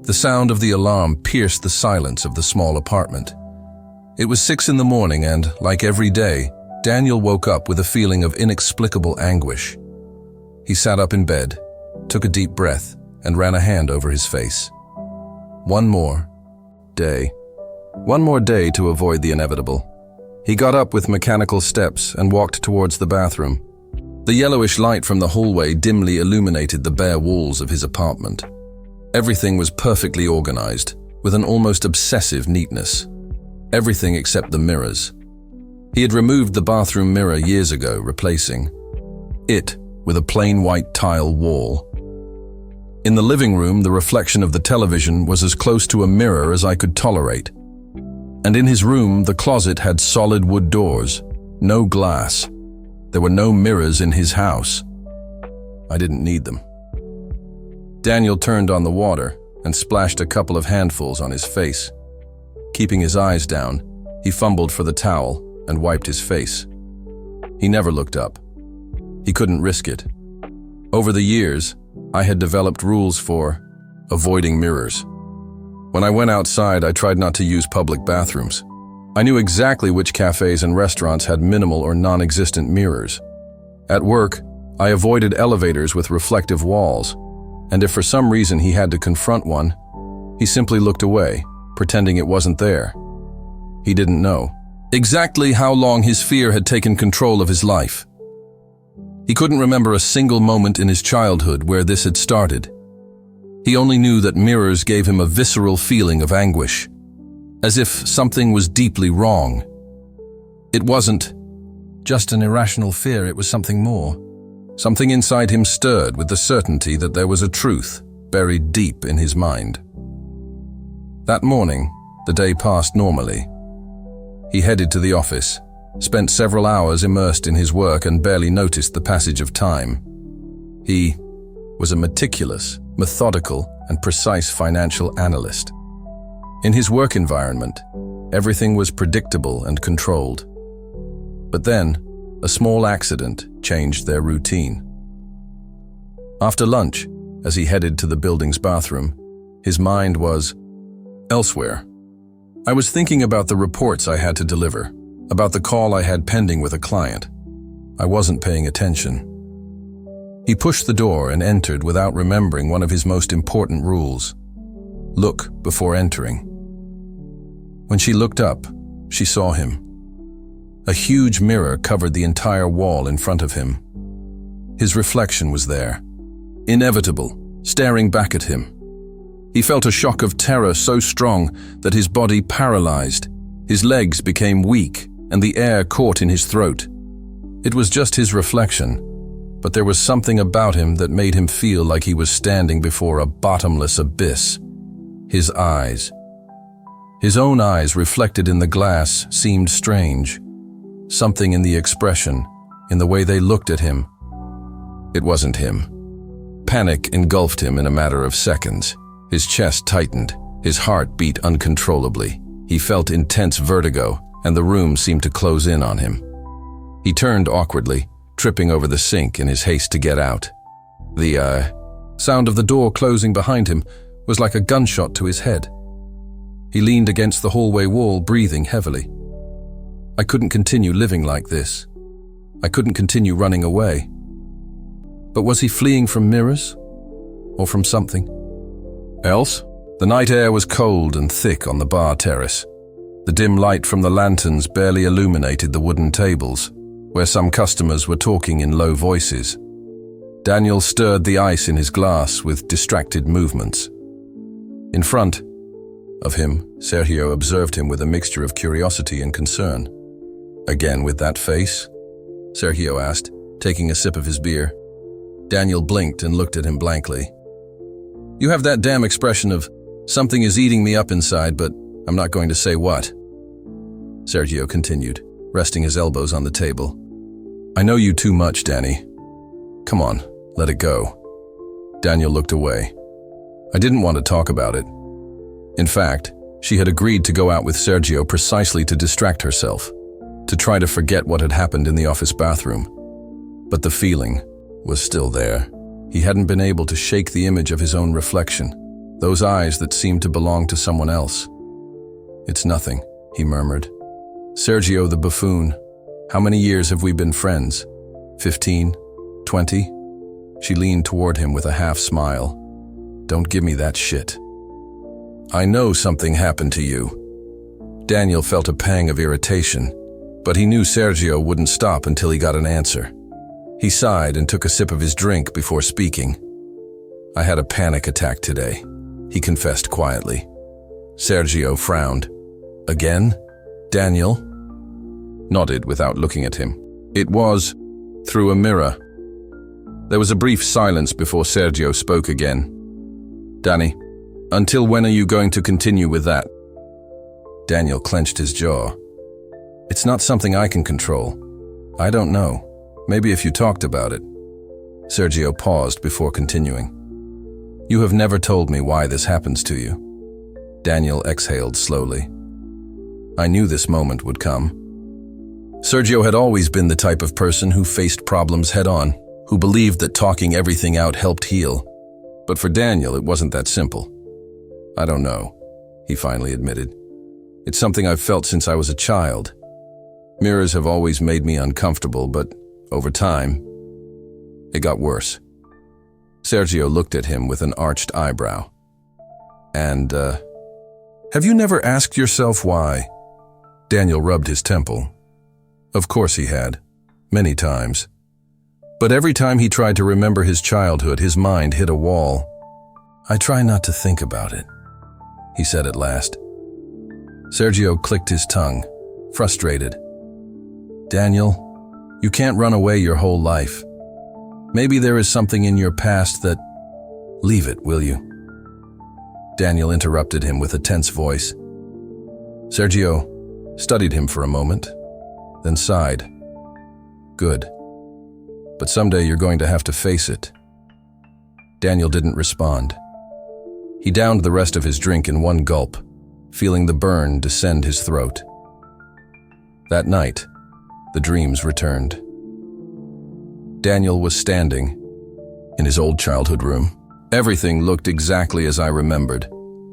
The sound of the alarm pierced the silence of the small apartment. It was 6 in the morning and, like every day, Daniel woke up with a feeling of inexplicable anguish. He sat up in bed, took a deep breath, and ran a hand over his face. One more day to avoid the inevitable. He got up with mechanical steps and walked towards the bathroom. The yellowish light from the hallway dimly illuminated the bare walls of his apartment. Everything was perfectly organized, with an almost obsessive neatness. Everything except the mirrors. He had removed the bathroom mirror years ago, replacing it with a plain white tile wall. In the living room, the reflection of the television was as close to a mirror as I could tolerate. And in his room, the closet had solid wood doors, no glass. There were no mirrors in his house. I didn't need them. Daniel turned on the water and splashed a couple of handfuls on his face. Keeping his eyes down, he fumbled for the towel and wiped his face. He never looked up. He couldn't risk it. Over the years, I had developed rules for avoiding mirrors. When I went outside, I tried not to use public bathrooms. I knew exactly which cafes and restaurants had minimal or non-existent mirrors. At work, I avoided elevators with reflective walls, and if for some reason he had to confront one, he simply looked away, pretending it wasn't there. He didn't know exactly how long his fear had taken control of his life. He couldn't remember a single moment in his childhood where this had started. He only knew that mirrors gave him a visceral feeling of anguish, as if something was deeply wrong. It wasn't just an irrational fear, it was something more. Something inside him stirred with the certainty that there was a truth buried deep in his mind. That morning, the day passed normally. He headed to the office, spent several hours immersed in his work and barely noticed the passage of time. He was a meticulous, methodical, and precise financial analyst. In his work environment, everything was predictable and controlled. But then, a small accident changed their routine. After lunch, as he headed to the building's bathroom, his mind was elsewhere. I was thinking about the reports I had to deliver, about the call I had pending with a client. I wasn't paying attention. He pushed the door and entered without remembering one of his most important rules: look before entering. When she looked up, she saw him. A huge mirror covered the entire wall in front of him. His reflection was there, inevitable, staring back at him. He felt a shock of terror so strong that his body paralyzed. His legs became weak, and the air caught in his throat. It was just his reflection, but there was something about him that made him feel like he was standing before a bottomless abyss. His eyes. His own eyes reflected in the glass seemed strange. Something in the expression, in the way they looked at him. It wasn't him. Panic engulfed him in a matter of seconds. His chest tightened, his heart beat uncontrollably. He felt intense vertigo, and the room seemed to close in on him. He turned awkwardly, tripping over the sink in his haste to get out. The sound of the door closing behind him was like a gunshot to his head. He leaned against the hallway wall, breathing heavily. I couldn't continue living like this. I couldn't continue running away. But was he fleeing from mirrors? Or from something else? The night air was cold and thick on the bar terrace. The dim light from the lanterns barely illuminated the wooden tables, where some customers were talking in low voices. Daniel stirred the ice in his glass with distracted movements. In front of him, Sergio observed him with a mixture of curiosity and concern. "Again with that face?" Sergio asked, taking a sip of his beer. Daniel blinked and looked at him blankly. "You have that damn expression of, something is eating me up inside, but I'm not going to say what." Sergio continued, resting his elbows on the table. "I know you too much, Danny. Come on, let it go." Daniel looked away. I didn't want to talk about it. In fact, she had agreed to go out with Sergio precisely to distract herself, to try to forget what had happened in the office bathroom. But the feeling was still there. He hadn't been able to shake the image of his own reflection, those eyes that seemed to belong to someone else. "It's nothing," he murmured. "Sergio the buffoon, how many years have we been friends? 15? 20? She leaned toward him with a half smile. "Don't give me that shit. I know something happened to you." Daniel felt a pang of irritation, but he knew Sergio wouldn't stop until he got an answer. He sighed and took a sip of his drink before speaking. "I had a panic attack today," he confessed quietly. Sergio frowned. "Again?" Daniel nodded without looking at him. "It was through a mirror." There was a brief silence before Sergio spoke again. "Danny, until when are you going to continue with that?" Daniel clenched his jaw. "It's not something I can control. I don't know. Maybe if you talked about it." Sergio paused before continuing. "You have never told me why this happens to you." Daniel exhaled slowly. "I knew this moment would come." Sergio had always been the type of person who faced problems head-on, who believed that talking everything out helped heal. But for Daniel, it wasn't that simple. "I don't know," he finally admitted. "It's something I've felt since I was a child. Mirrors have always made me uncomfortable, but over time, it got worse." Sergio looked at him with an arched eyebrow. "And, have you never asked yourself why?" Daniel rubbed his temple. Of course he had, many times. But every time he tried to remember his childhood, his mind hit a wall. "I try not to think about it," he said at last. Sergio clicked his tongue, frustrated. "Daniel, you can't run away your whole life. Maybe there is something in your past that... Leave it, will you?" Daniel interrupted him with a tense voice. Sergio studied him for a moment, then sighed. "Good. But someday you're going to have to face it." Daniel didn't respond. He downed the rest of his drink in one gulp, feeling the burn descend his throat. That night, the dreams returned. Daniel was standing in his old childhood room. Everything looked exactly as I remembered.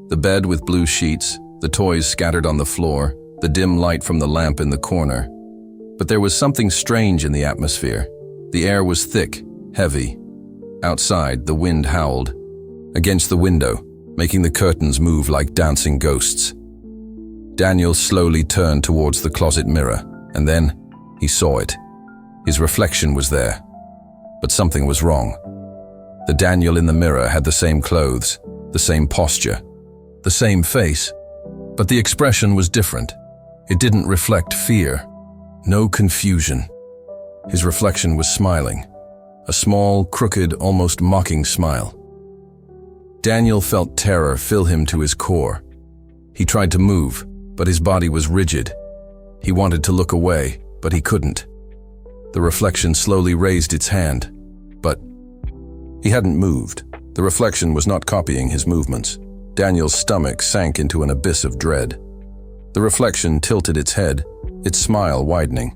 The bed with blue sheets, the toys scattered on the floor, the dim light from the lamp in the corner. But there was something strange in the atmosphere. The air was thick, heavy. Outside, the wind howled against the window, making the curtains move like dancing ghosts. Daniel slowly turned towards the closet mirror, and then he saw it. His reflection was there, but something was wrong. The Daniel in the mirror had the same clothes, the same posture, the same face, but the expression was different. It didn't reflect fear, no confusion. His reflection was smiling, a small, crooked, almost mocking smile. Daniel felt terror fill him to his core. He tried to move, but his body was rigid. He wanted to look away, but he couldn't. The reflection slowly raised its hand, but he hadn't moved. The reflection was not copying his movements. Daniel's stomach sank into an abyss of dread. The reflection tilted its head, its smile widening.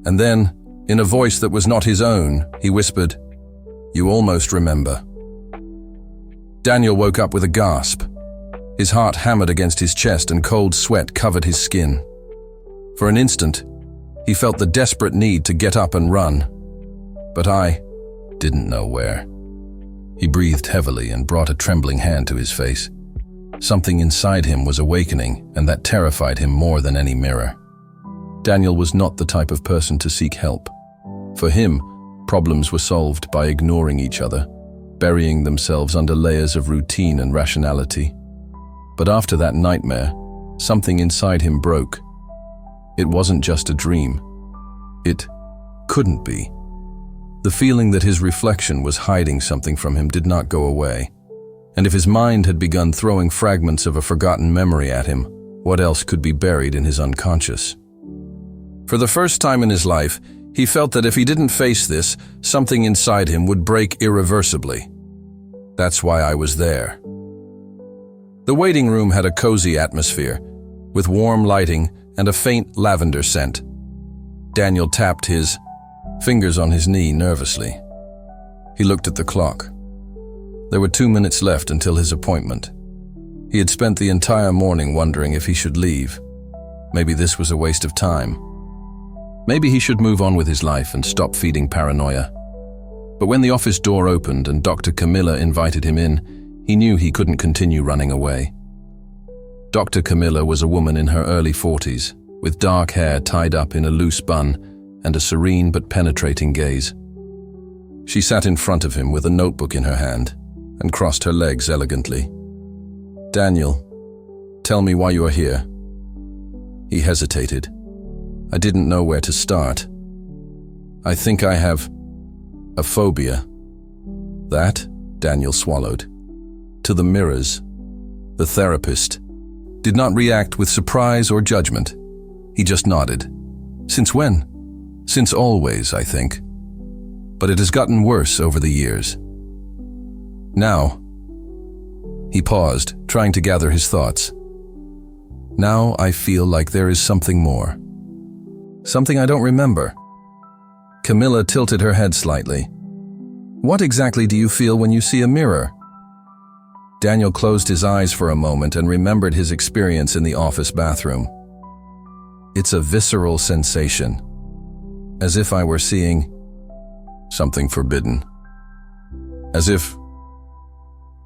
And then, in a voice that was not his own, he whispered, "You almost remember." Daniel woke up with a gasp. His heart hammered against his chest and cold sweat covered his skin. For an instant, he felt the desperate need to get up and run. But I didn't know where. He breathed heavily and brought a trembling hand to his face. Something inside him was awakening, and that terrified him more than any mirror. Daniel was not the type of person to seek help. For him, problems were solved by ignoring each other, burying themselves under layers of routine and rationality. But after that nightmare, something inside him broke. It wasn't just a dream. It couldn't be. The feeling that his reflection was hiding something from him did not go away. And if his mind had begun throwing fragments of a forgotten memory at him, what else could be buried in his unconscious? For the first time in his life, he felt that if he didn't face this, something inside him would break irreversibly. That's why I was there. The waiting room had a cozy atmosphere, with warm lighting and a faint lavender scent. Daniel tapped his fingers on his knee nervously. He looked at the clock. There were 2 minutes left until his appointment. He had spent the entire morning wondering if he should leave. Maybe this was a waste of time. Maybe he should move on with his life and stop feeding paranoia. But when the office door opened and Dr. Camilla invited him in, he knew he couldn't continue running away. Dr. Camilla was a woman in her early 40s, with dark hair tied up in a loose bun and a serene but penetrating gaze. She sat in front of him with a notebook in her hand and crossed her legs elegantly. "Daniel, tell me why you are here." He hesitated. "I didn't know where to start. I think I have a phobia." "That?" Daniel swallowed. "To the mirrors." The therapist did not react with surprise or judgment. He just nodded. "Since when?" "Since always, I think. But it has gotten worse over the years." "Now?" He paused, trying to gather his thoughts. "Now I feel like there is something more. Something I don't remember." Camilla tilted her head slightly. "What exactly do you feel when you see a mirror?" Daniel closed his eyes for a moment and remembered his experience in the office bathroom. "It's a visceral sensation, as if I were seeing something forbidden. As if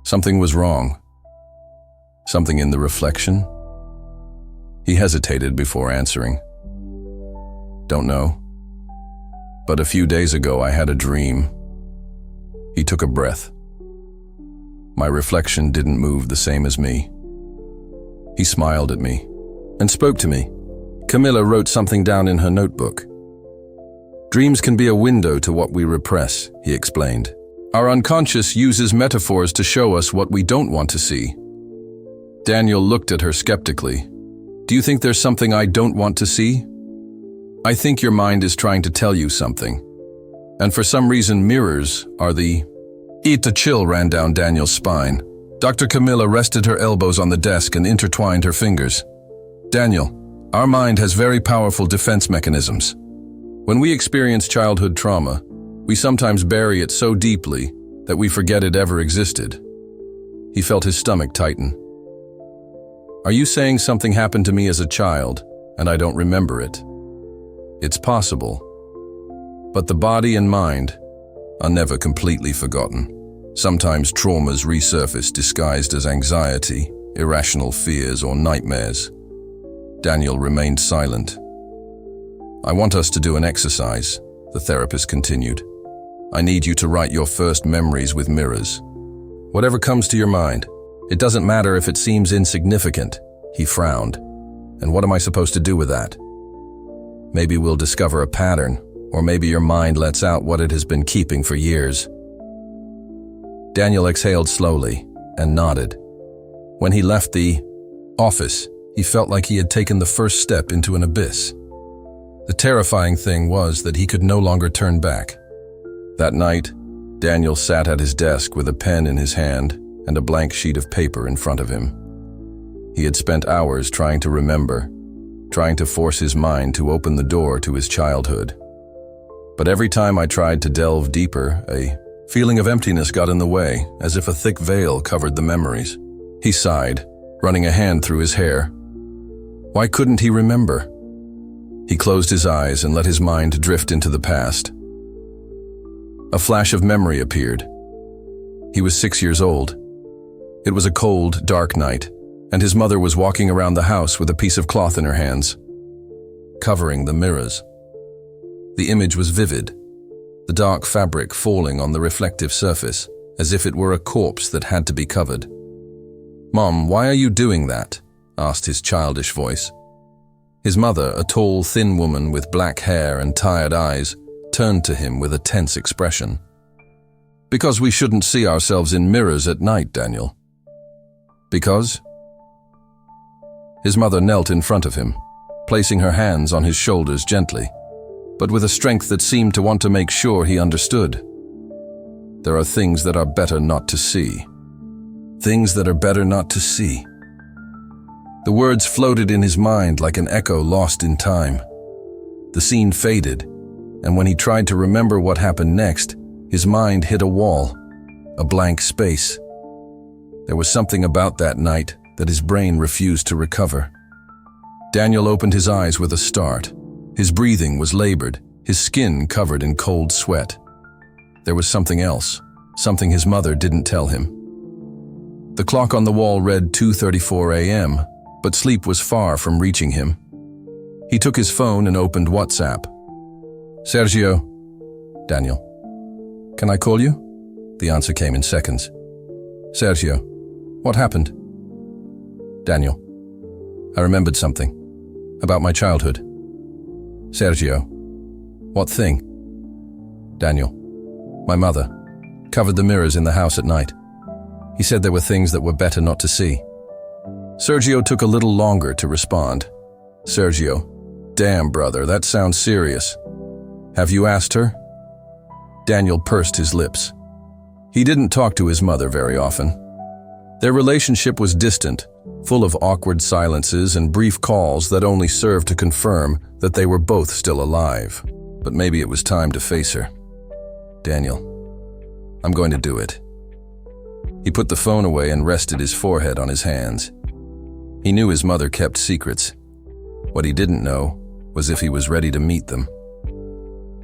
something was wrong. Something in the reflection." He hesitated before answering. "Don't know. But a few days ago I had a dream." He took a breath. "My reflection didn't move the same as me." He smiled at me and spoke to me. Camilla wrote something down in her notebook. "Dreams can be a window to what we repress," he explained. "Our unconscious uses metaphors to show us what we don't want to see." Daniel looked at her skeptically. "Do you think there's something I don't want to see?" "I think your mind is trying to tell you something. And for some reason mirrors are the..." A chill ran down Daniel's spine. Dr. Camilla rested her elbows on the desk and intertwined her fingers. "Daniel, our mind has very powerful defense mechanisms. When we experience childhood trauma, we sometimes bury it so deeply that we forget it ever existed." He felt his stomach tighten. "Are you saying something happened to me as a child, and I don't remember it?" "It's possible. But the body and mind are never completely forgotten. Sometimes traumas resurface disguised as anxiety, irrational fears, or nightmares." Daniel remained silent. "I want us to do an exercise," the therapist continued. "I need you to write your first memories with mirrors. Whatever comes to your mind. It doesn't matter if it seems insignificant." He frowned. "And what am I supposed to do with that?" "Maybe we'll discover a pattern, or maybe your mind lets out what it has been keeping for years." Daniel exhaled slowly and nodded. When he left the office, he felt like he had taken the first step into an abyss. The terrifying thing was that he could no longer turn back. That night, Daniel sat at his desk with a pen in his hand and a blank sheet of paper in front of him. He had spent hours trying to remember, trying to force his mind to open the door to his childhood. But every time I tried to delve deeper, a feeling of emptiness got in the way, as if a thick veil covered the memories. He sighed, running a hand through his hair. Why couldn't he remember? He closed his eyes and let his mind drift into the past. A flash of memory appeared. He was 6 years old. It was a cold, dark night, and his mother was walking around the house with a piece of cloth in her hands, covering the mirrors. The image was vivid, the dark fabric falling on the reflective surface, as if it were a corpse that had to be covered. "Mom, why are you doing that?" asked his childish voice. His mother, a tall, thin woman with black hair and tired eyes, turned to him with a tense expression. "Because we shouldn't see ourselves in mirrors at night, Daniel." "Because?" His mother knelt in front of him, placing her hands on his shoulders gently, but with a strength that seemed to want to make sure he understood. "There are things that are better not to see. Things that are better not to see." The words floated in his mind like an echo lost in time. The scene faded, and when he tried to remember what happened next, his mind hit a wall, a blank space. There was something about that night that his brain refused to recover. Daniel opened his eyes with a start. His breathing was labored, his skin covered in cold sweat. There was something else, something his mother didn't tell him. The clock on the wall read 2:34 a.m., but sleep was far from reaching him. He took his phone and opened WhatsApp. "Sergio." "Daniel." "Can I call you?" The answer came in seconds. "Sergio, what happened?" "Daniel, I remembered something. About my childhood." "Sergio, what thing?" "Daniel, my mother covered the mirrors in the house at night. He said there were things that were better not to see." Sergio took a little longer to respond. "Sergio, damn brother, that sounds serious. Have you asked her?" Daniel pursed his lips. He didn't talk to his mother very often. Their relationship was distant, full of awkward silences and brief calls that only served to confirm that they were both still alive. But maybe it was time to face her. "Daniel, I'm going to do it." He put the phone away and rested his forehead on his hands. He knew his mother kept secrets. What he didn't know was if he was ready to meet them.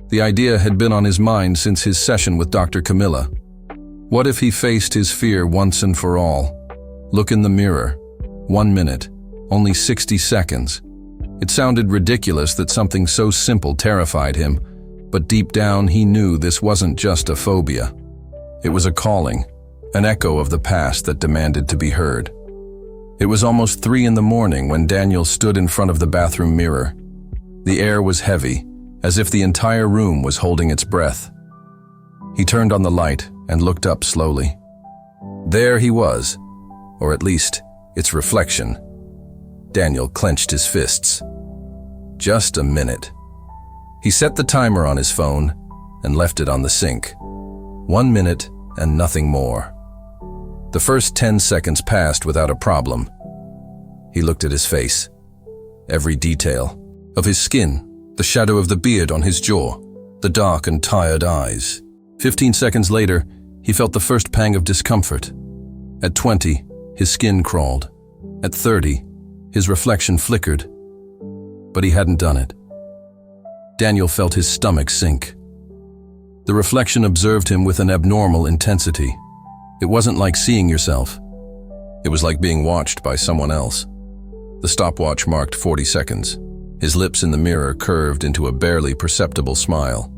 The idea had been on his mind since his session with Dr. Camilla. What if he faced his fear once and for all? Look in the mirror. 1 minute. Only 60 seconds. It sounded ridiculous that something so simple terrified him, but deep down he knew this wasn't just a phobia. It was a calling, an echo of the past that demanded to be heard. It was almost 3 in the morning when Daniel stood in front of the bathroom mirror. The air was heavy, as if the entire room was holding its breath. He turned on the light and looked up slowly. There he was, or at least its reflection. Daniel clenched his fists. Just a minute. He set the timer on his phone and left it on the sink. 1 minute and nothing more. The first 10 seconds passed without a problem. He looked at his face. Every detail of his skin, the shadow of the beard on his jaw, the dark and tired eyes. 15 seconds later, he felt the first pang of discomfort. At 20, his skin crawled. At 30, his reflection flickered. But he hadn't done it. Daniel felt his stomach sink. The reflection observed him with an abnormal intensity. It wasn't like seeing yourself. It was like being watched by someone else. The stopwatch marked 40 seconds. His lips in the mirror curved into a barely perceptible smile.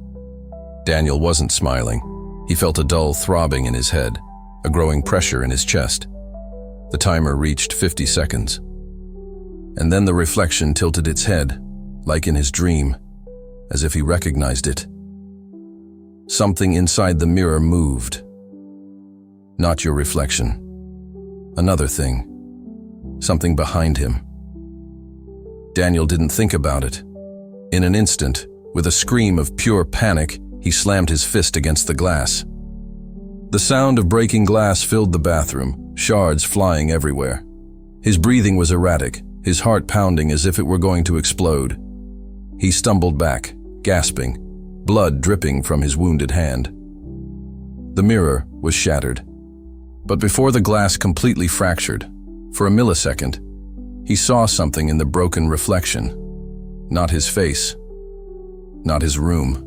Daniel wasn't smiling. He felt a dull throbbing in his head, a growing pressure in his chest. The timer reached 50 seconds. And then the reflection tilted its head, like in his dream, as if he recognized it. Something inside the mirror moved. Not your reflection. Another thing. Something behind him. Daniel didn't think about it. In an instant, with a scream of pure panic, he slammed his fist against the glass. The sound of breaking glass filled the bathroom, shards flying everywhere. His breathing was erratic, his heart pounding as if it were going to explode. He stumbled back, gasping, blood dripping from his wounded hand. The mirror was shattered. But before the glass completely fractured, for a millisecond, he saw something in the broken reflection. Not his face. Not his room.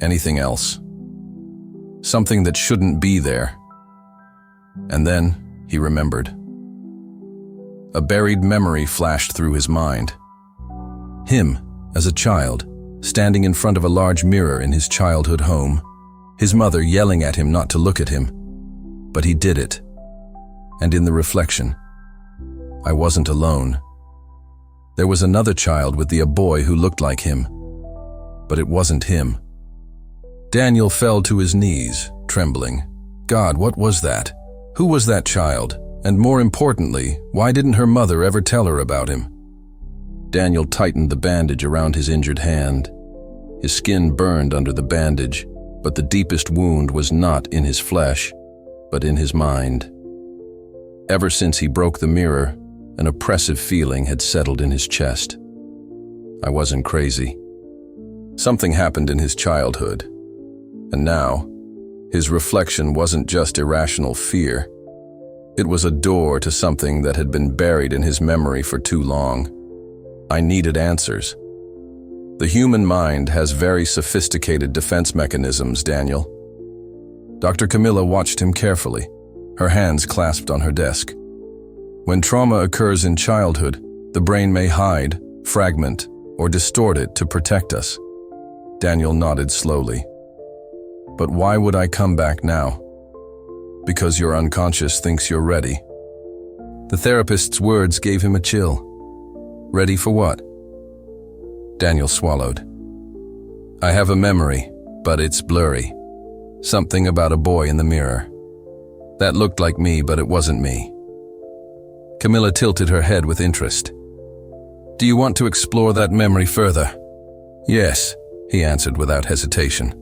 Anything else. Something that shouldn't be there. And then he remembered. A buried memory flashed through his mind. Him, as a child, standing in front of a large mirror in his childhood home. His mother yelling at him not to look at him. But he did it. And in the reflection, I wasn't alone. There was another child with a boy who looked like him. But it wasn't him. Daniel fell to his knees, trembling. God, what was that? Who was that child? And more importantly, why didn't her mother ever tell her about him? Daniel tightened the bandage around his injured hand. His skin burned under the bandage, but the deepest wound was not in his flesh, but in his mind. Ever since he broke the mirror, an oppressive feeling had settled in his chest. I wasn't crazy. Something happened in his childhood, and now, his reflection wasn't just irrational fear. It was a door to something that had been buried in his memory for too long. I needed answers. The human mind has very sophisticated defense mechanisms, Daniel. Dr. Camilla watched him carefully, her hands clasped on her desk. When trauma occurs in childhood, the brain may hide, fragment, or distort it to protect us. Daniel nodded slowly. But why would I come back now? Because your unconscious thinks you're ready. The therapist's words gave him a chill. Ready for what? Daniel swallowed. I have a memory, but it's blurry. Something about a boy in the mirror. That looked like me, but it wasn't me. Camilla tilted her head with interest. Do you want to explore that memory further? Yes, he answered without hesitation.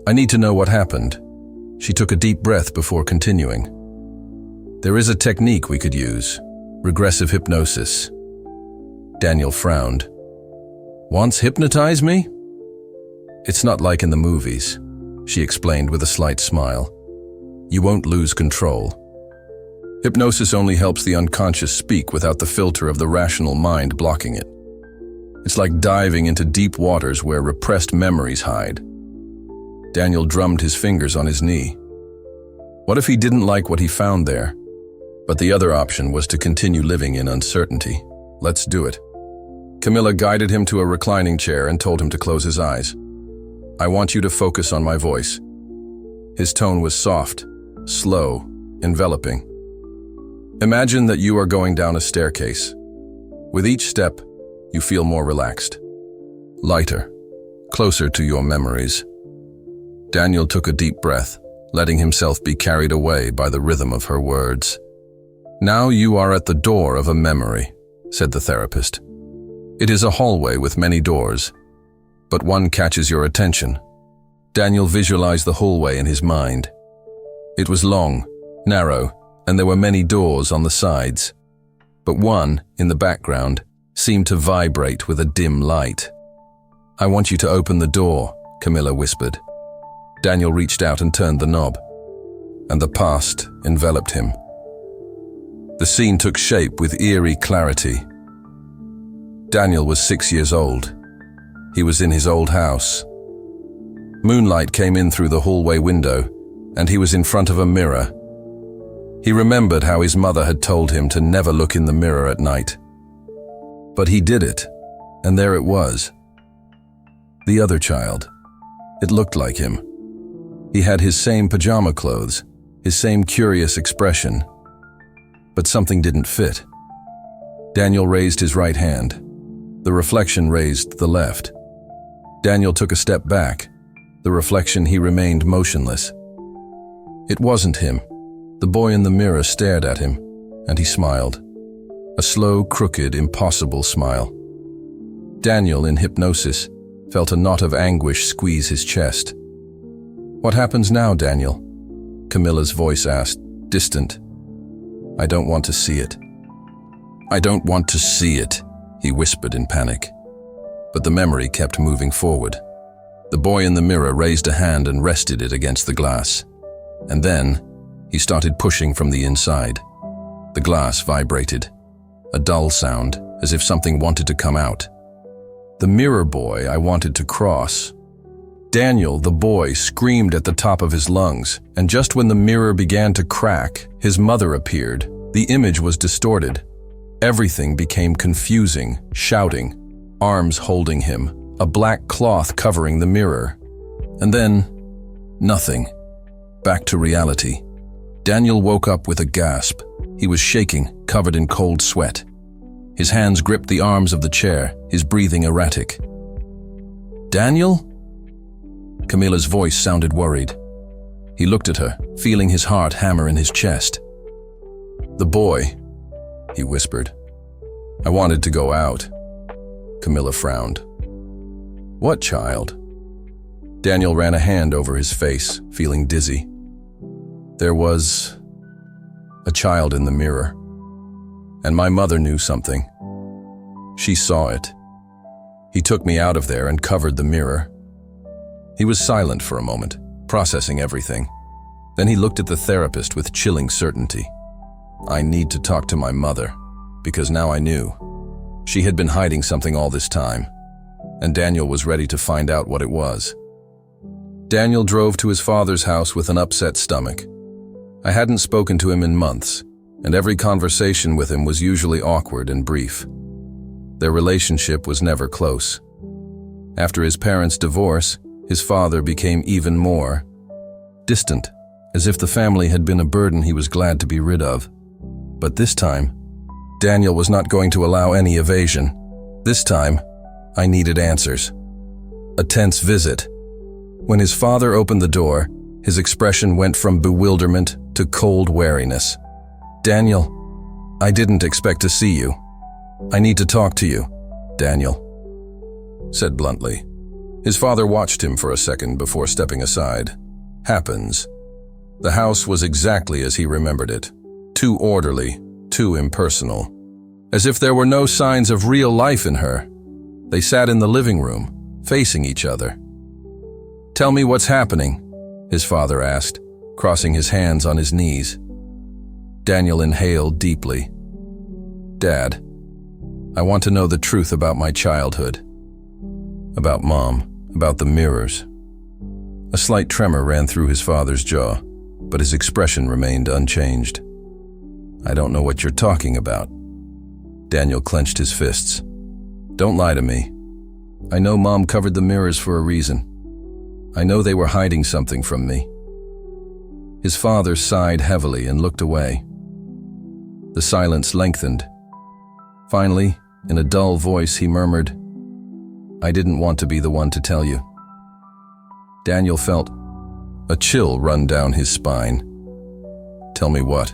I need to know what happened. She took a deep breath before continuing. There is a technique we could use. Regressive hypnosis. Daniel frowned. Wants hypnotize me? It's not like in the movies, she explained with a slight smile. You won't lose control. Hypnosis only helps the unconscious speak without the filter of the rational mind blocking it. It's like diving into deep waters where repressed memories hide. Daniel drummed his fingers on his knee. What if he didn't like what he found there? But the other option was to continue living in uncertainty. Let's do it. Camilla guided him to a reclining chair and told him to close his eyes. I want you to focus on my voice. His tone was soft, slow, enveloping. Imagine that you are going down a staircase. With each step, you feel more relaxed, lighter, closer to your memories. Daniel took a deep breath, letting himself be carried away by the rhythm of her words. Now you are at the door of a memory, said the therapist. It is a hallway with many doors, but one catches your attention. Daniel visualized the hallway in his mind. It was long, narrow, and there were many doors on the sides. But one, in the background, seemed to vibrate with a dim light. I want you to open the door, Camilla whispered. Daniel reached out and turned the knob, and the past enveloped him. The scene took shape with eerie clarity. Daniel was 6 years old. He was in his old house. Moonlight came in through the hallway window, and he was in front of a mirror. He remembered how his mother had told him to never look in the mirror at night. But he did it, and there it was. The other child. It looked like him. He had his same pajama clothes, his same curious expression. But something didn't fit. Daniel raised his right hand. The reflection raised the left. Daniel took a step back. The reflection, he remained motionless. It wasn't him. The boy in the mirror stared at him, and he smiled. A slow, crooked, impossible smile. Daniel, in hypnosis, felt a knot of anguish squeeze his chest. What happens now, Daniel? Camilla's voice asked, distant. I don't want to see it. I don't want to see it, he whispered in panic. But the memory kept moving forward. The boy in the mirror raised a hand and rested it against the glass. And then, he started pushing from the inside. The glass vibrated. A dull sound, as if something wanted to come out. The mirror boy I wanted to cross. Daniel, the boy, screamed at the top of his lungs, and just when the mirror began to crack, his mother appeared. The image was distorted. Everything became confusing, shouting, arms holding him, a black cloth covering the mirror. And then, nothing. Back to reality. Daniel woke up with a gasp. He was shaking, covered in cold sweat. His hands gripped the arms of the chair, his breathing erratic. Daniel? Camilla's voice sounded worried. He looked at her, feeling his heart hammer in his chest. The boy, he whispered. I wanted to go out. Camilla frowned. What child? Daniel ran a hand over his face, feeling dizzy. There was a child in the mirror, and my mother knew something. She saw it. He took me out of there and covered the mirror. He was silent for a moment, processing everything. Then he looked at the therapist with chilling certainty. I need to talk to my mother, because now I knew. She had been hiding something all this time, and Daniel was ready to find out what it was. Daniel drove to his father's house with an upset stomach. I hadn't spoken to him in months, and every conversation with him was usually awkward and brief. Their relationship was never close. After his parents' divorce, his father became even more distant, as if the family had been a burden he was glad to be rid of. But this time, Daniel was not going to allow any evasion. This time, I needed answers. A tense visit. When his father opened the door, his expression went from bewilderment to cold wariness. "Daniel, I didn't expect to see you. I need to talk to you," Daniel said bluntly. His father watched him for a second before stepping aside. Happens. The house was exactly as he remembered it. Too orderly, too impersonal. As if there were no signs of real life in her. They sat in the living room, facing each other. "Tell me what's happening," his father asked, crossing his hands on his knees. Daniel inhaled deeply. "Dad, I want to know the truth about my childhood. About Mom, about the mirrors." A slight tremor ran through his father's jaw, but his expression remained unchanged. "I don't know what you're talking about." Daniel clenched his fists. "Don't lie to me. I know Mom covered the mirrors for a reason. I know they were hiding something from me." His father sighed heavily and looked away. The silence lengthened. Finally, in a dull voice, he murmured, "I didn't want to be the one to tell you." Daniel felt a chill run down his spine. "Tell me what?"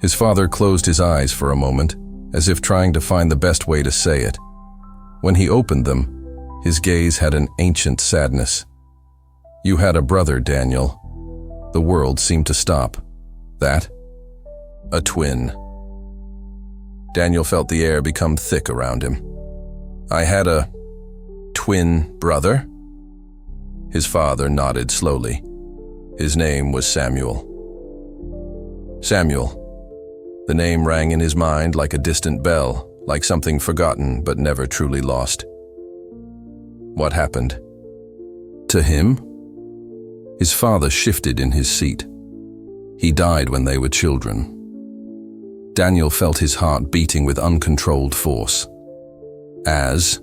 His father closed his eyes for a moment, as if trying to find the best way to say it. When he opened them, his gaze had an ancient sadness. "You had a brother, Daniel." The world seemed to stop. "That?" "A twin." Daniel felt the air become thick around him. "I had a twin brother?" His father nodded slowly. His name was Samuel. Samuel. The name rang in his mind like a distant bell, like something forgotten but never truly lost. What happened to him? His father shifted in his seat. He died when they were children. Daniel felt his heart beating with uncontrolled force. As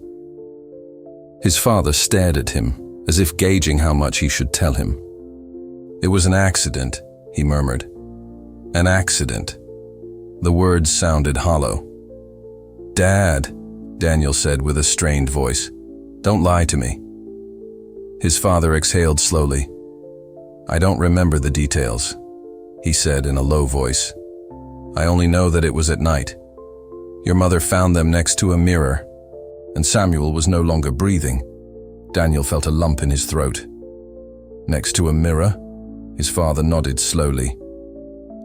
his father stared at him, as if gauging how much he should tell him. "It was an accident," he murmured. "An accident." The words sounded hollow. "Dad," Daniel said with a strained voice, "don't lie to me." His father exhaled slowly. "I don't remember the details," he said in a low voice. "I only know that it was at night. Your mother found them next to a mirror, and Samuel was no longer breathing." Daniel felt a lump in his throat. "Next to a mirror?" His father nodded slowly.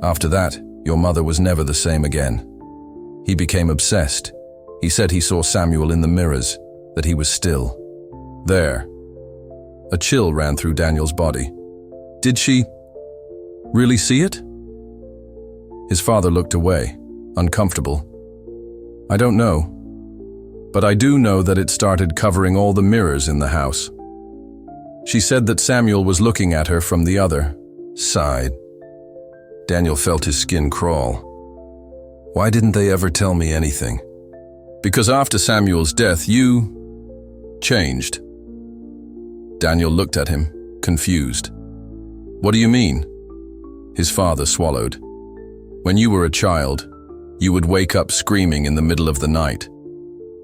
"After that, your mother was never the same again. He became obsessed. He said he saw Samuel in the mirrors, that he was still there." A chill ran through Daniel's body. "Did she really see it?" His father looked away, uncomfortable. "I don't know, but I do know that it started covering all the mirrors in the house. She said that Samuel was looking at her from the other side." Daniel felt his skin crawl. "Why didn't they ever tell me anything?" "Because after Samuel's death, you changed." Daniel looked at him, confused. "What do you mean?" His father swallowed. "When you were a child, you would wake up screaming in the middle of the night.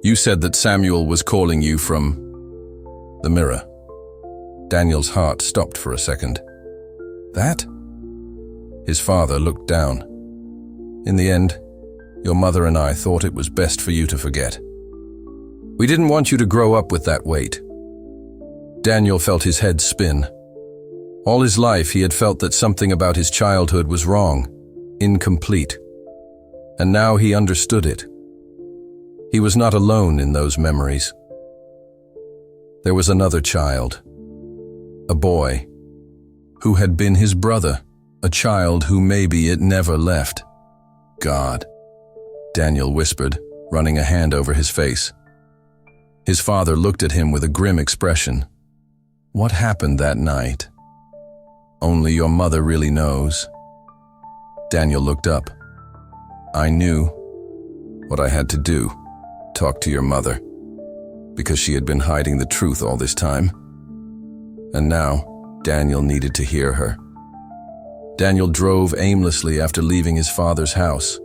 You said that Samuel was calling you from the mirror." Daniel's heart stopped for a second. "That?" His father looked down. "In the end, your mother and I thought it was best for you to forget. We didn't want you to grow up with that weight." Daniel felt his head spin. All his life he had felt that something about his childhood was wrong, incomplete. And now he understood it. He was not alone in those memories. There was another child, a boy, who had been his brother, a child who maybe it never left. God, Daniel whispered, running a hand over his face. His father looked at him with a grim expression. What happened that night? Only your mother really knows. Daniel looked up. I knew what I had to do, talk to your mother, because she had been hiding the truth all this time. And now, Daniel needed to hear her. Daniel drove aimlessly after leaving his father's house.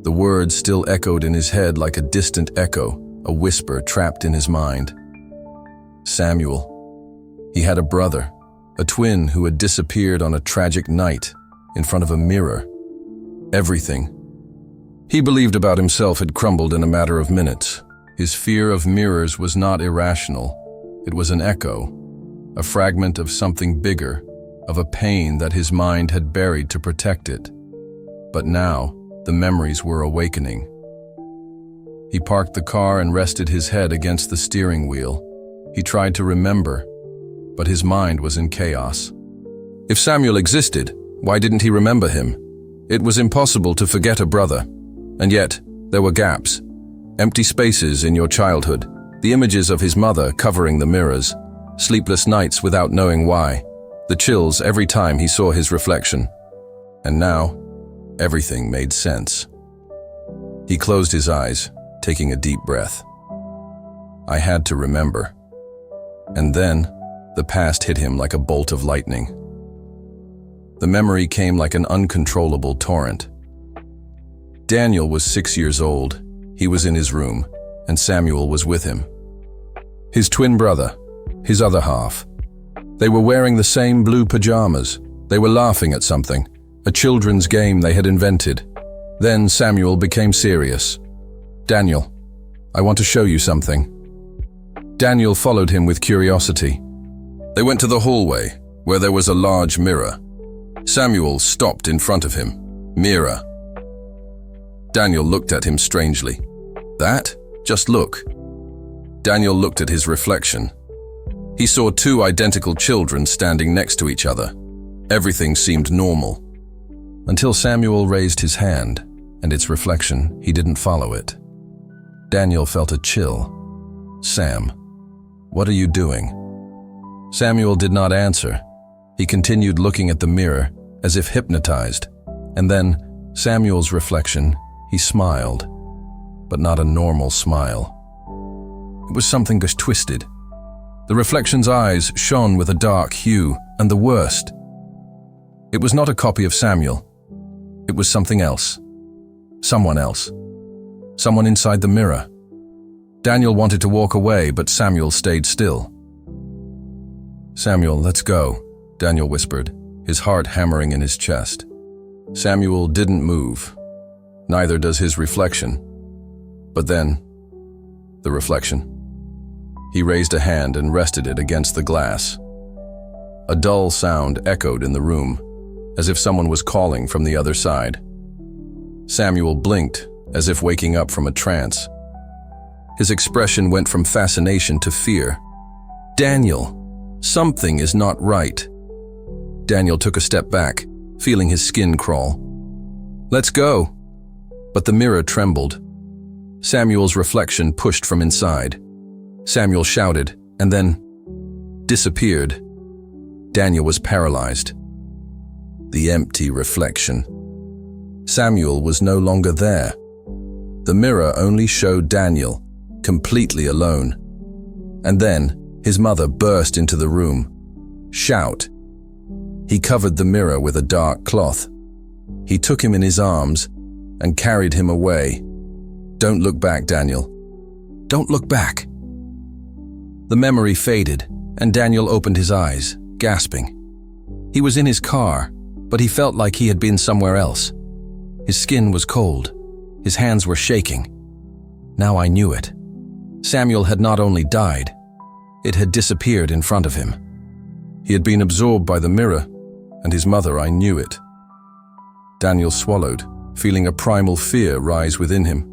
The words still echoed in his head like a distant echo, a whisper trapped in his mind. Samuel. He had a brother, a twin who had disappeared on a tragic night in front of a mirror. Everything he believed about himself had crumbled in a matter of minutes. His fear of mirrors was not irrational. It was an echo, a fragment of something bigger, of a pain that his mind had buried to protect it. But now, the memories were awakening. He parked the car and rested his head against the steering wheel. He tried to remember, but his mind was in chaos. If Samuel existed, why didn't he remember him? It was impossible to forget a brother. And yet, there were gaps, empty spaces in your childhood, the images of his mother covering the mirrors, sleepless nights without knowing why, the chills every time he saw his reflection. And now, everything made sense. He closed his eyes, taking a deep breath. I had to remember. And then, the past hit him like a bolt of lightning. The memory came like an uncontrollable torrent. Daniel was 6 years old. He was in his room, and Samuel was with him. His twin brother, his other half. They were wearing the same blue pajamas. They were laughing at something, a children's game they had invented. Then Samuel became serious. Daniel, I want to show you something. Daniel followed him with curiosity. They went to the hallway, where there was a large mirror. Samuel stopped in front of him. Mirror. Daniel looked at him strangely. That? Just look. Daniel looked at his reflection. He saw two identical children standing next to each other. Everything seemed normal. Until Samuel raised his hand, and its reflection, he didn't follow it. Daniel felt a chill. Sam, what are you doing? Samuel did not answer. He continued looking at the mirror, as if hypnotized. And then, Samuel's reflection, he smiled, but not a normal smile. It was something just twisted. The reflection's eyes shone with a dark hue, and the worst. It was not a copy of Samuel. It was something else. Someone else. Someone inside the mirror. Daniel wanted to walk away, but Samuel stayed still. Samuel, let's go, Daniel whispered, his heart hammering in his chest. Samuel didn't move. Neither does his reflection. But then, the reflection. He raised a hand and rested it against the glass. A dull sound echoed in the room, as if someone was calling from the other side. Samuel blinked, as if waking up from a trance. His expression went from fascination to fear. Daniel, something is not right. Daniel took a step back, feeling his skin crawl. Let's go. But the mirror trembled. Samuel's reflection pushed from inside. Samuel shouted, and then disappeared. Daniel was paralyzed. The empty reflection. Samuel was no longer there. The mirror only showed Daniel, completely alone. And then, his mother burst into the room. Shout. He covered the mirror with a dark cloth. He took him in his arms and carried him away. Don't look back, Daniel. Don't look back. The memory faded, and Daniel opened his eyes, gasping. He was in his car, but he felt like he had been somewhere else. His skin was cold. His hands were shaking. Now I knew it. Samuel had not only died, it had disappeared in front of him. He had been absorbed by the mirror, and his mother, I knew it. Daniel swallowed, feeling a primal fear rise within him.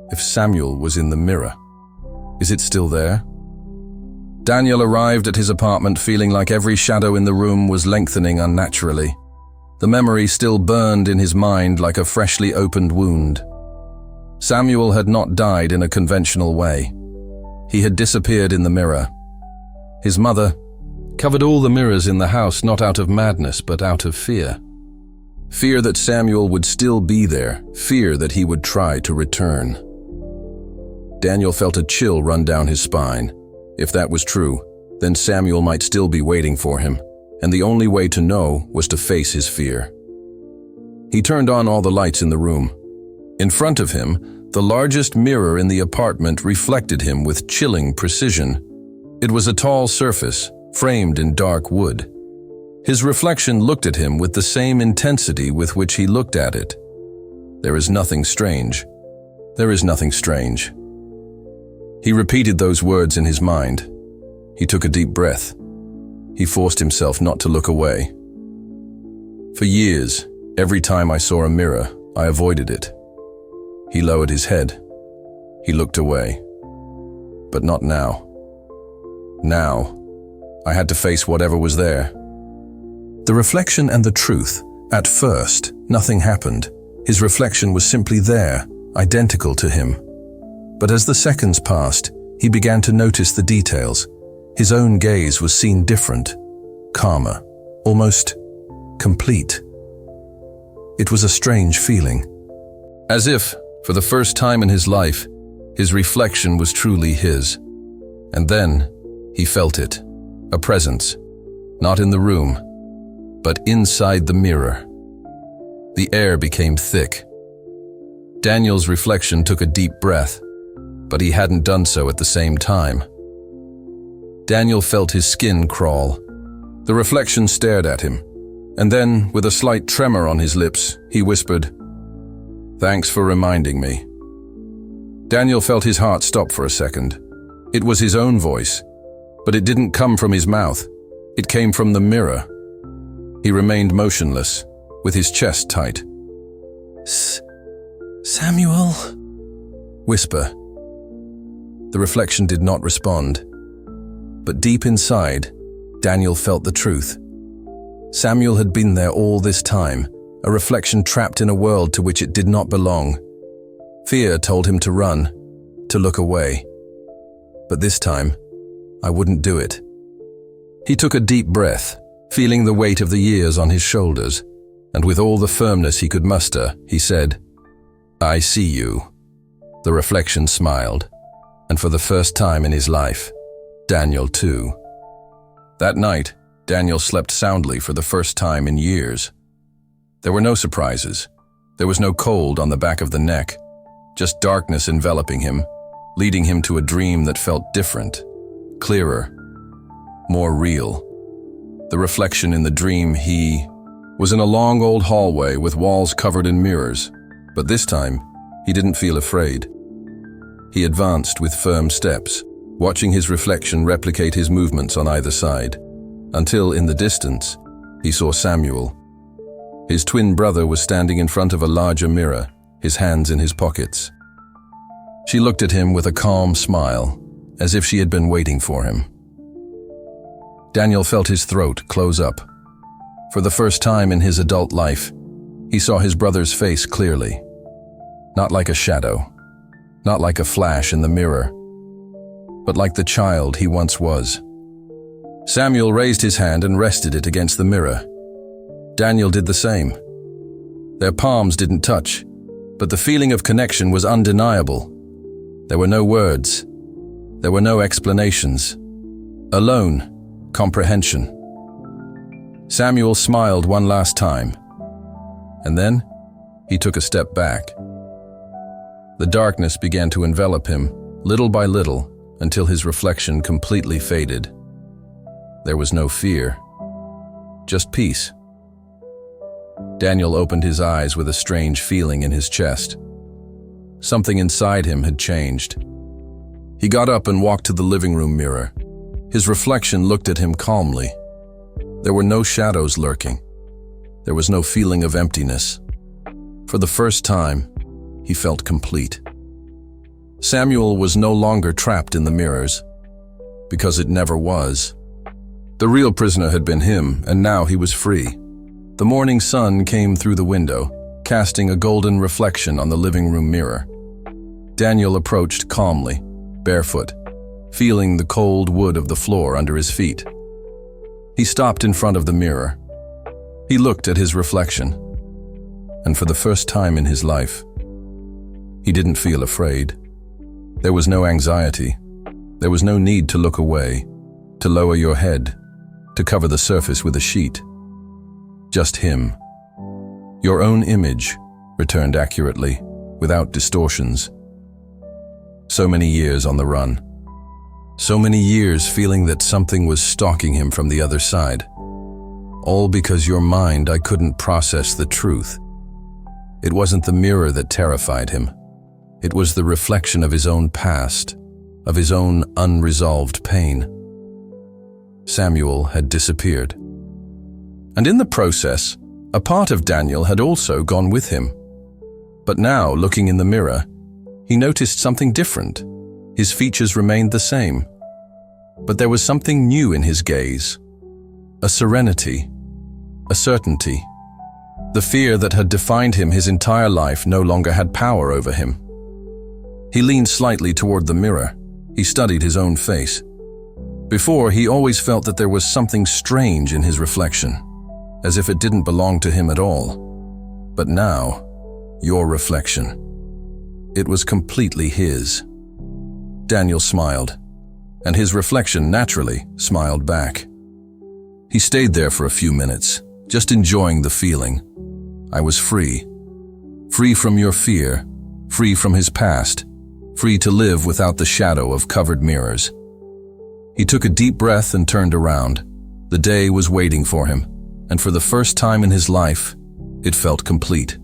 If Samuel was in the mirror, is it still there? Daniel arrived at his apartment feeling like every shadow in the room was lengthening unnaturally. The memory still burned in his mind like a freshly opened wound. Samuel had not died in a conventional way. He had disappeared in the mirror. His mother covered all the mirrors in the house not out of madness but out of fear. Fear that Samuel would still be there, fear that he would try to return. Daniel felt a chill run down his spine. If that was true, then Samuel might still be waiting for him, and the only way to know was to face his fear. He turned on all the lights in the room. In front of him, the largest mirror in the apartment reflected him with chilling precision. It was a tall surface, framed in dark wood. His reflection looked at him with the same intensity with which he looked at it. "There is nothing strange. There is nothing strange." He repeated those words in his mind. He took a deep breath. He forced himself not to look away. For years, every time I saw a mirror, I avoided it. He lowered his head. He looked away. But not now. Now, I had to face whatever was there. The reflection and the truth. At first, nothing happened. His reflection was simply there, identical to him. But as the seconds passed, he began to notice the details. His own gaze was seen different, calmer, almost complete. It was a strange feeling. As if, for the first time in his life, his reflection was truly his. And then, he felt it. A presence, not in the room, but inside the mirror. The air became thick. Daniel's reflection took a deep breath, but he hadn't done so at the same time. Daniel felt his skin crawl. The reflection stared at him, and then, with a slight tremor on his lips, he whispered, "Thanks for reminding me." Daniel felt his heart stop for a second. It was his own voice, but it didn't come from his mouth. It came from the mirror. He remained motionless, with his chest tight. "Samuel?" Whisper. The reflection did not respond. But deep inside, Daniel felt the truth. Samuel had been there all this time, a reflection trapped in a world to which it did not belong. Fear told him to run, to look away. But this time, I wouldn't do it. He took a deep breath, feeling the weight of the years on his shoulders, and with all the firmness he could muster, he said, "I see you." The reflection smiled, and for the first time in his life, Daniel too. That night, Daniel slept soundly for the first time in years. There were no surprises. There was no cold on the back of the neck, just darkness enveloping him, leading him to a dream that felt different, clearer, more real. The reflection in the dream, he was in a long old hallway with walls covered in mirrors, but this time, he didn't feel afraid. He advanced with firm steps, watching his reflection replicate his movements on either side, until, in the distance, he saw Samuel. His twin brother was standing in front of a larger mirror, his hands in his pockets. She looked at him with a calm smile, as if she had been waiting for him. Daniel felt his throat close up. For the first time in his adult life, he saw his brother's face clearly. Not like a shadow, not like a flash in the mirror, but like the child he once was. Samuel raised his hand and rested it against the mirror. Daniel did the same. Their palms didn't touch, but the feeling of connection was undeniable. There were no words. There were no explanations. Alone, comprehension. Samuel smiled one last time, and then he took a step back. The darkness began to envelop him, little by little, until his reflection completely faded. There was no fear, just peace. Daniel opened his eyes with a strange feeling in his chest. Something inside him had changed. He got up and walked to the living room mirror. His reflection looked at him calmly. There were no shadows lurking. There was no feeling of emptiness. For the first time, he felt complete. Samuel was no longer trapped in the mirrors, because it never was. The real prisoner had been him, and now he was free. The morning sun came through the window, casting a golden reflection on the living room mirror. Daniel approached calmly, barefoot, feeling the cold wood of the floor under his feet. He stopped in front of the mirror. He looked at his reflection, and for the first time in his life, he didn't feel afraid. There was no anxiety. There was no need to look away, to lower your head, to cover the surface with a sheet. Just him. Your own image, returned accurately, without distortions. So many years on the run. So many years feeling that something was stalking him from the other side. All because your mind couldn't process the truth. It wasn't the mirror that terrified him. It was the reflection of his own past, of his own unresolved pain. Samuel had disappeared. And in the process, a part of Daniel had also gone with him. But now, looking in the mirror, he noticed something different. His features remained the same. But there was something new in his gaze. A serenity, a certainty. The fear that had defined him his entire life no longer had power over him. He leaned slightly toward the mirror. He studied his own face. Before, he always felt that there was something strange in his reflection, as if it didn't belong to him at all. But now, your reflection. It was completely his. Daniel smiled, and his reflection naturally smiled back. He stayed there for a few minutes, just enjoying the feeling. I was free. Free from your fear, free from his past, free to live without the shadow of covered mirrors. He took a deep breath and turned around. The day was waiting for him, and for the first time in his life, it felt complete.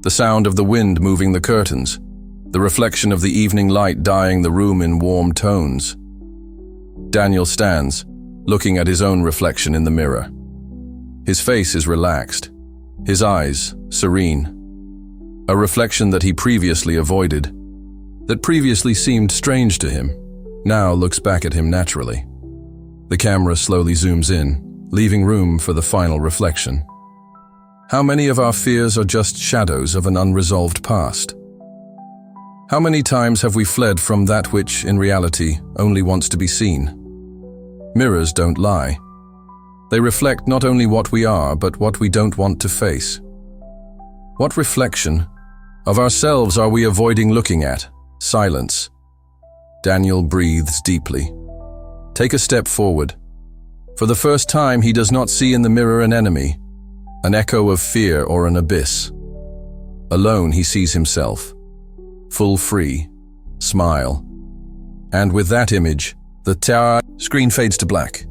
The sound of the wind moving the curtains, the reflection of the evening light dyeing the room in warm tones. Daniel stands, looking at his own reflection in the mirror. His face is relaxed, his eyes serene. A reflection that he previously avoided, that previously seemed strange to him, now looks back at him naturally. The camera slowly zooms in, leaving room for the final reflection. How many of our fears are just shadows of an unresolved past? How many times have we fled from that which, in reality, only wants to be seen? Mirrors don't lie. They reflect not only what we are, but what we don't want to face. What reflection of ourselves are we avoiding looking at? Silence. Daniel breathes deeply. Take a step forward. For the first time, he does not see in the mirror an enemy, an echo of fear or an abyss. Alone, he sees himself. Full free. Smile. And with that image, the screen fades to black.